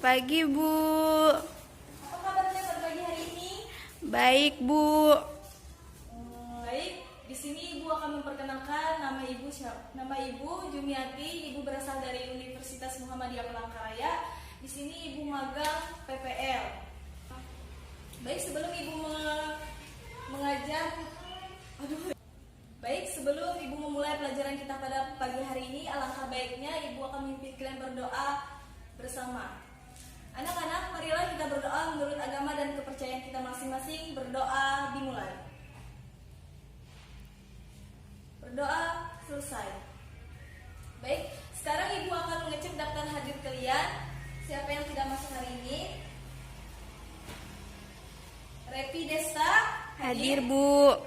pagi, Bu. Apa kabarnya pada pagi hari ini? Baik, Bu. Baik, di sini Ibu akan memperkenalkan nama Ibu siapa? Nama Ibu Jumiati. Ibu berasal dari Universitas Muhammadiyah Palangkaraya. Di sini Ibu magang PPL. Baik, sebelum Ibu sebelum Ibu memulai pelajaran kita pada pagi hari ini, alangkah baiknya Ibu akan memimpin kalian berdoa bersama. Anak-anak, marilah kita berdoa menurut agama dan kepercayaan kita masing-masing. Berdoa dimulai. Berdoa selesai. Baik, sekarang Ibu akan mengecek daftar hadir kalian. Siapa yang tidak masuk hari ini? Repi Desta Hadir, Bu.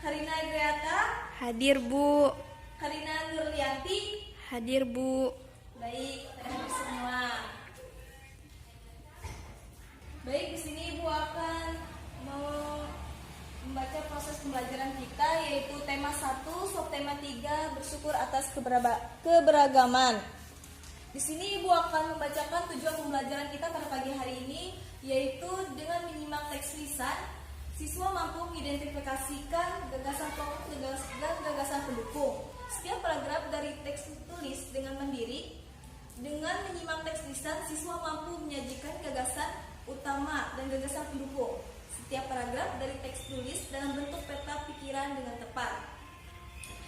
Karina Greata Hadir, Bu. Karina Nurlianti. Hadir, Bu. Baik, hadir semua. Baik, di sini Ibu akan membaca proses pembelajaran kita, yaitu tema 1, subtema 3, bersyukur atas keberagaman. Di sini Ibu akan membacakan tujuan pembelajaran kita pada pagi hari ini, yaitu dengan menyimak teks lisan, siswa mampu mengidentifikasikan gagasan pokok dan gagasan pendukung. Setiap paragraf dari teks tulis dengan mandiri. Dengan menyimak teks lisan, siswa mampu menyajikan gagasan utama dan gagasan pendukung. Setiap paragraf dari teks tulis dalam bentuk peta pikiran dengan tepat.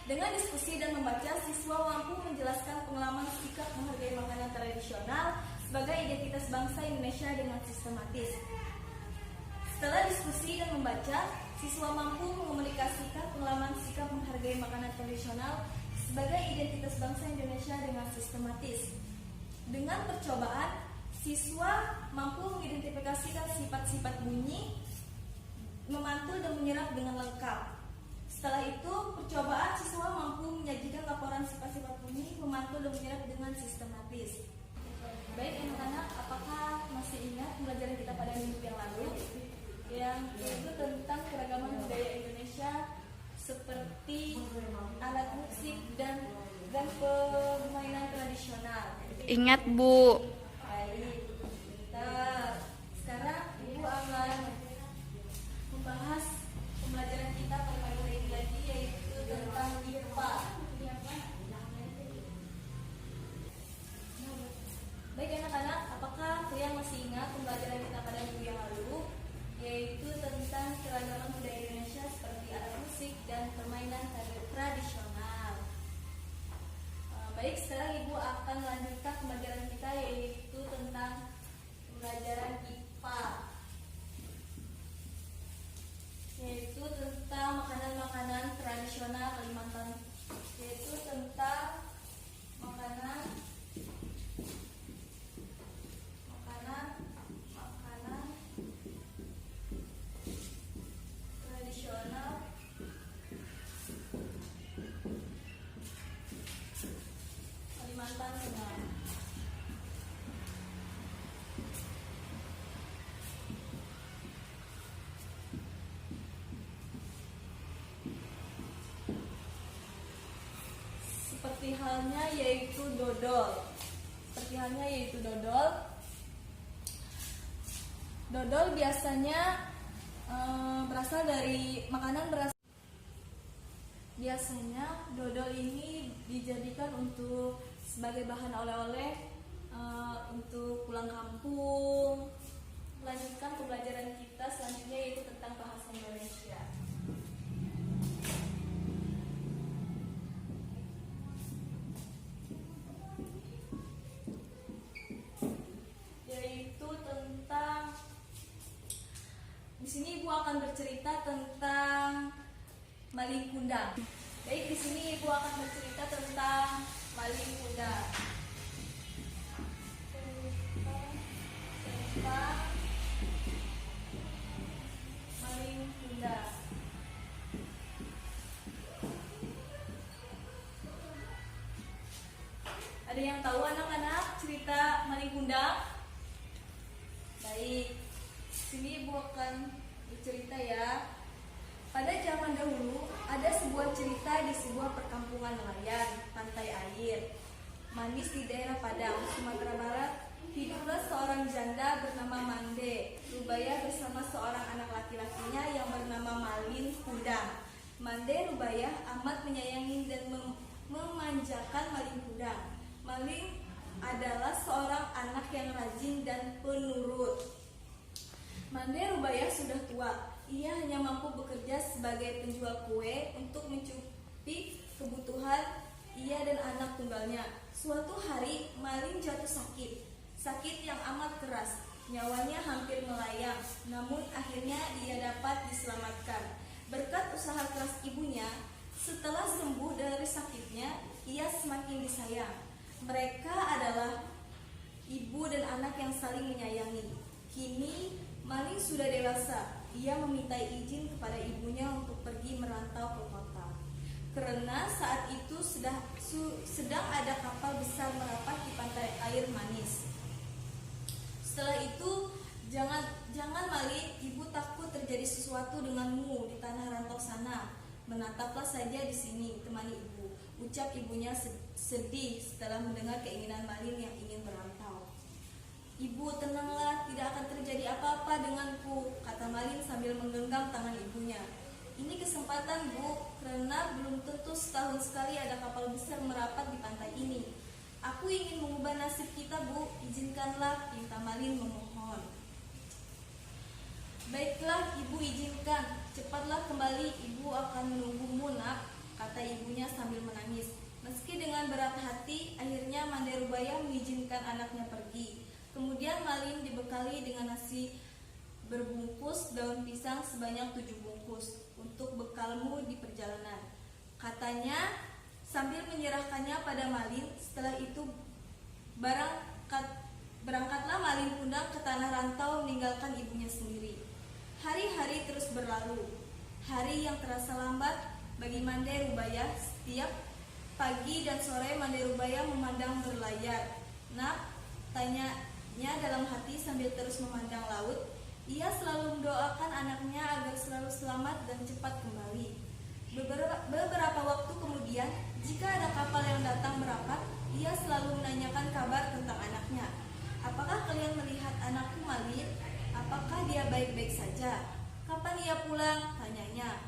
Dengan diskusi dan membaca, siswa mampu menjelaskan pengalaman sikap menghargai makanan tradisional sebagai identitas bangsa Indonesia dengan sistematis. Setelah diskusi dan membaca, siswa mampu mengomunikasikan pengalaman sikap menghargai makanan tradisional sebagai identitas bangsa Indonesia dengan sistematis. Dengan percobaan, siswa mampu mengidentifikasikan sifat-sifat bunyi, memantul dan menyerap dengan lengkap. Setelah itu, percobaan siswa mampu menyajikan laporan sifat-sifat bunyi, memantul dan menyerap dengan sistematis. Baik anak-anak, apakah masih ingat pembelajaran kita pada minggu yang lalu? Yang itu tentang keragaman budaya Indonesia seperti alat musik dan permainan tradisional. Ingat, Bu. Baik, bentar. Sekarang Ibu akan membahas pembelajaran kita pada pagi hari ini lagi, yaitu tentang IPA. Baik anak-anak, apakah kalian masih ingat pembelajaran kita pada minggu yang lalu, yaitu tentang keragaman budaya Indonesia seperti alat musik dan permainan tradisional. Baik, sekarang Ibu akan melanjutkan pembelajaran kita, yaitu tentang pembelajaran IPA, yaitu tentang makanan-makanan tradisional Kalimantan, yaitu tentang makanan tradisional Kalimantan Tengah. Seperti halnya yaitu dodol. Dodol biasanya biasanya dodol ini dijadikan untuk sebagai bahan oleh-oleh untuk pulang kampung. Melanjutkan pembelajaran kita selanjutnya, yaitu tentang bahasa Indonesia. Yaitu tentang, di sini Ibu akan bercerita tentang maling kundang. Baik, di sini Ibu akan bercerita tentang maling kundang. Tentang maling kundang. Ada yang tahu anak-anak cerita maling kundang? Baik, sini Ibu akan bercerita ya. Pada zaman dahulu, ada sebuah cerita di sebuah perkampungan nelayan pantai air manis di daerah Padang, Sumatera Barat. Hidup pula seorang janda bernama Mande. Rubaya bersama seorang anak laki-lakinya yang bernama Malin Kudang. Mande Rubaya amat menyayangi dan memanjakan Malin Kudang. Malin adalah seorang anak yang rajin dan penurut. Mande Rubaya sudah tua. Ia hanya mampu bekerja sebagai penjual kue untuk mencukupi kebutuhan ia dan anak tunggalnya. Suatu hari Malin jatuh sakit. Sakit yang amat keras. Nyawanya hampir melayang. Namun akhirnya ia dapat diselamatkan. Berkat usaha keras ibunya, setelah sembuh dari sakitnya, ia semakin disayang. Mereka adalah ibu dan anak yang saling menyayangi. Kini Malin sudah dewasa. Ia meminta izin kepada ibunya untuk pergi merantau ke kota. Karena saat itu sedang ada kapal besar merapat di pantai air manis. Setelah itu, jangan Malin, ibu takut terjadi sesuatu denganmu di tanah rantau sana. Menataplah saja di sini, temani ibu. Ucap ibunya sedih setelah mendengar keinginan Malin yang ingin merantau. Ibu, tenanglah, tidak akan terjadi apa-apa denganku, kata Malin sambil menggenggam tangan ibunya. Ini kesempatan, Bu, karena belum tentu setahun sekali ada kapal besar merapat di pantai ini. Aku ingin mengubah nasib kita, Bu, izinkanlah, pinta Malin memohon. Baiklah, ibu izinkan, cepatlah kembali, ibu akan menunggumu, nak, kata ibunya sambil menangis. Meski dengan berat hati, akhirnya Mande Rubaya mengizinkan anaknya pergi. Kemudian Malin dibekali dengan nasi berbungkus daun pisang sebanyak 7 bungkus untuk bekalmu di perjalanan, katanya sambil menyerahkannya pada Malin. Setelah itu berangkatlah Malin Kudang ke tanah rantau meninggalkan ibunya sendiri. Hari-hari terus berlalu. Hari yang terasa lambat bagi Mande Rubaya. Setiap pagi dan sore Mande Rubaya memandang berlayar. Nak, tanyanya dalam hati sambil terus memandang laut. Ia selalu mendoakan anaknya agar selalu selamat dan cepat kembali. Beberapa waktu kemudian, jika ada kapal yang datang merapat, ia selalu menanyakan kabar tentang anaknya. Apakah kalian melihat anakku Malin? Apakah dia baik-baik saja? Kapan ia pulang? Tanyanya.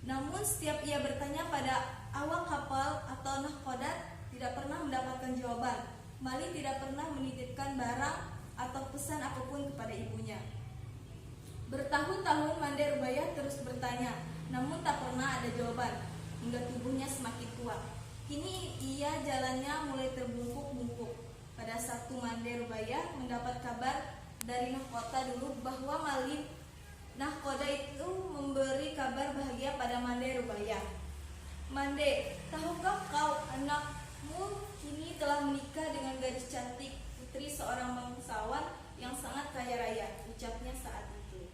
Namun setiap ia bertanya pada awak kapal atau nahkoda, tidak pernah mendapatkan jawaban. Malin tidak pernah menitipkan barang atau pesan apapun kepada ibunya. Bertahun-tahun Mande Rubaya terus bertanya, namun tak pernah ada jawaban, hingga tubuhnya semakin tua. Kini ia jalannya mulai terbungkuk-bungkuk. Pada satu Mande Rubaya mendapat kabar dari nahkota dulu bahwa Malin nahkoda itu memberi kabar bahagia pada Mande Rubaya. Mande, tahukah kau anakmu kini telah menikah dengan gadis cantik, putri seorang bangsawan yang sangat kaya raya, ucapnya saat itu.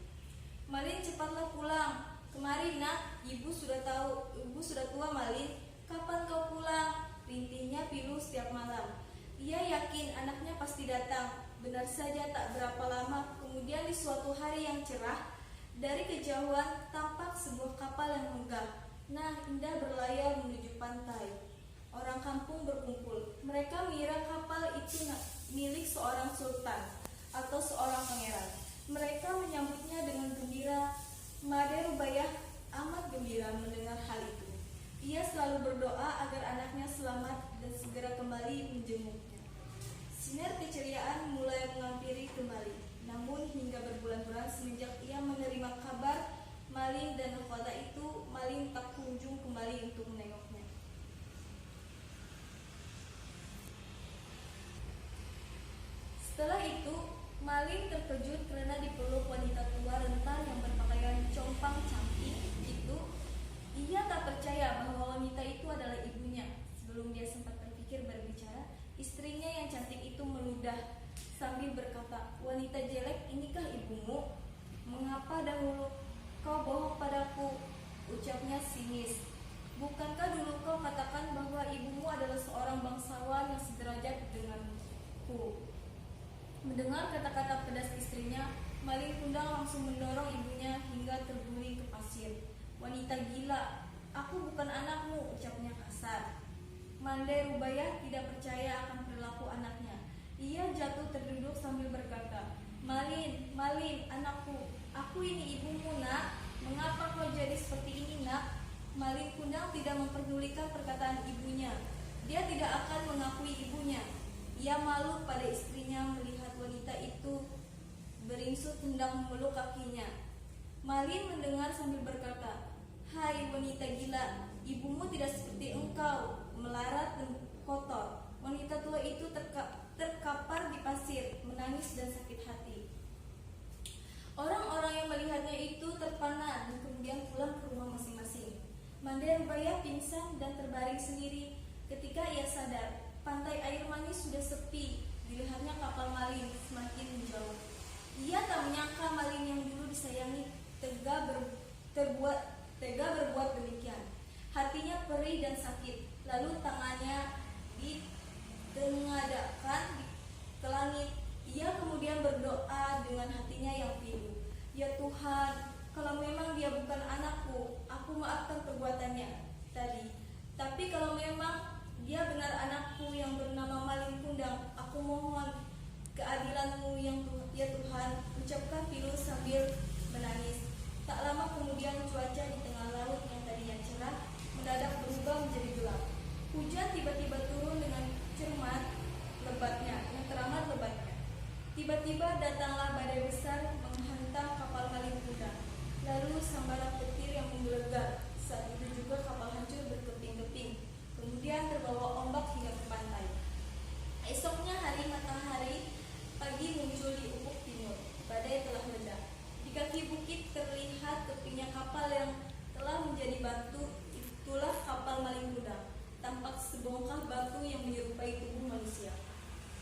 Malin, cepatlah pulang. Kemari, nak, ibu sudah tua, Malin. Kapan kau pulang? Rintihnya pilu setiap malam. Ia yakin anaknya pasti datang. Benar saja tak berapa lama kemudian di suatu hari yang cerah, dari kejauhan tampak sebuah kapal yang megah. Nah, indah berlayar menuju pantai. Orang kampung berkumpul. Mereka mengira kapal itu milik seorang sultan atau seorang pangeran. Mereka menyambutnya dengan gembira. Mande Rubaya amat gembira mendengar hal itu. Ia selalu berdoa agar anaknya selamat dan segera kembali menjenguknya. Sinar keceriaan mulai menghampiri kembali. Namun hingga berbulan-bulan semenjak ia menerima kabar Malin dan nahkoda itu, Malin tak kunjung kembali untuk menengoknya. Setelah itu, Malin terkejut karena dipeluk wanita tua rentan yang berpakaian compang-camping itu. Ia tak percaya bahwa wanita itu adalah ibunya. Sebelum dia sempat berpikir berbicara, istrinya yang cantik itu meludah sambil berkata, "Wanita jelek, inikah ibumu? Mengapa dahulu kau bohong padaku?" Ucapnya sinis. "Bukankah dulu kau katakan bahwa ibumu adalah seorang bangsawan yang sederajat denganku?" Mendengar kata-kata pedas istrinya, Malin Kudang langsung mendorong ibunya hingga terguling ke pasir. "Wanita gila, aku bukan anakmu," ucapnya kasar. Mande Rubaya tidak percaya akan perilaku anaknya. Ia jatuh terduduk sambil Ia malu pada istrinya melihat wanita itu beringsut hendak memeluk kakinya. Malin mendengar sambil berkata, "Hai wanita gila, ibumu tidak seperti engkau, melarat dan kotor." Wanita tua itu terkapar di pasir, menangis dan sakit hati. Orang-orang yang melihatnya itu terpana dan kemudian pulang ke rumah masing-masing. Mandai Rubaya pingsan dan terbaring sendiri. Ketika ia sadar, pantai air manis sudah sepi. Dilihatnya kapal Malin semakin menjauh. Ia tak menyangka Malin yang dulu disayangi tega berbuat demikian. Hatinya perih dan sakit. Lalu tangannya ditengadahkan ke langit. Ia kemudian berdoa dengan hatinya yang pilu. "Ya Tuhan, kalau memang dia bukan anakku, aku maafkan perbuatannya tadi. Tapi kalau memang dia benar anakku yang bernama Malin Kundang, aku mohon keadilanmu ya Tuhan," ucapkan Pilu sambil menangis. Tak lama kemudian cuaca di tengah laut yang tadinya cerah mendadak berubah menjadi gelap. Hujan tiba-tiba turun dengan teramat lebatnya. Tiba-tiba datanglah badai besar menghantam kapal Malin Kundang. Lalu sambaran petir yang menggelegar. Saat itu juga kapal hancur berkeping-keping. Kemudian terbawa ombak hingga ke pantai. Esoknya hari matahari pagi muncul di ufuk timur. Badai telah reda. Di kaki bukit terlihat kepingnya kapal yang telah menjadi batu. Itulah kapal Malin Kundang. Tampak sebongkah batu yang menyerupai tubuh manusia.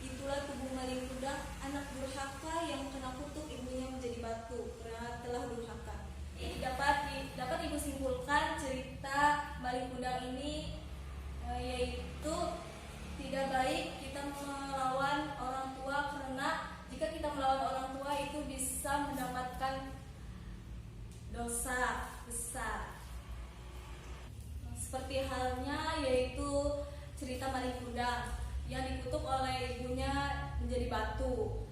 Itulah tubuh Malin Kundang, anak durhaka yang kena kutuk ibunya menjadi batu karena telah durhaka. Dapat ibu simpulkan cerita Malin Kundang ini yaitu tidak baik kita melawan orang tua, karena jika kita melawan orang tua itu bisa mendapatkan dosa besar. Seperti halnya yaitu cerita Malin Kundang yang dikutuk oleh ibunya menjadi batu.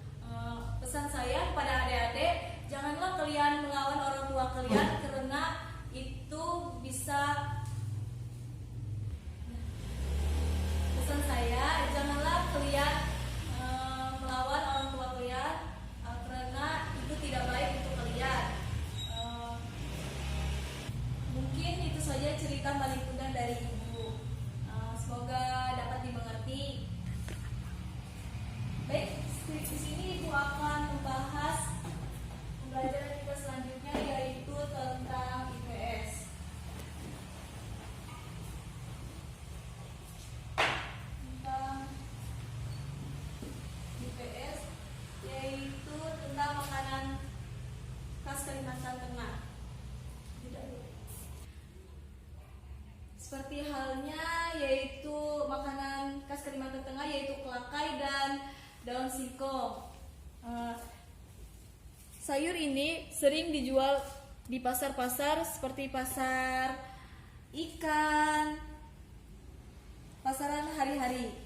Pesan saya kepada adik-adik, janganlah kalian melawan orang tua kalian, karena itu bisa. Pesan saya, janganlah kalian melawan orang tua kalian, karena itu tidak baik untuk kalian. Mungkin itu saja cerita Malin Kundang dari ibu. Semoga dapat dimengerti. Baik, di sini ibu akan membahas pembelajaran kita selanjutnya, yaitu tentang IPS. Tentang IPS yaitu tentang makanan khas Kalimantan Tengah. Seperti halnya yaitu makanan khas Kalimantan Tengah yaitu kelakai dan daun singkong. Sayur ini sering dijual di pasar-pasar seperti pasar ikan, pasaran hari-hari.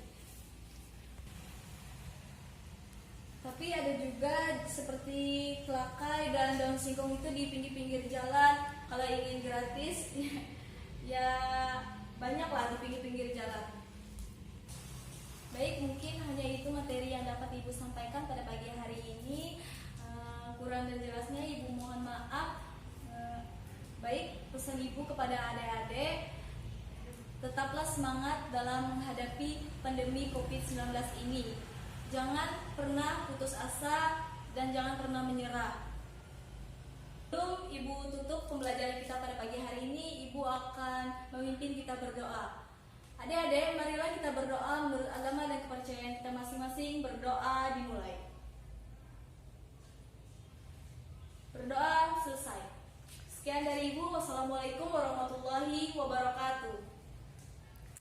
Tapi ada juga seperti kelakai dan daun singkong itu di pinggir-pinggir jalan. Kalau ingin gratis ya banyaklah di pinggir-pinggir jalan. Baik, mungkin hanya itu materi yang dapat ibu sampaikan pada pagi hari ini. Kurang dan jelasnya ibu mohon maaf. Baik, pesan ibu kepada adik-adik, tetaplah semangat dalam menghadapi pandemi COVID-19 ini. Jangan pernah putus asa dan jangan pernah menyerah. Sebelum ibu tutup pembelajaran kita pada pagi hari ini, ibu akan memimpin kita berdoa. Adik-adik, marilah kita berdoa menurut agama dan kepercayaan kita masing-masing. Berdoa dimulai. Berdoa selesai. Sekian dari ibu. Wassalamualaikum warahmatullahi wabarakatuh.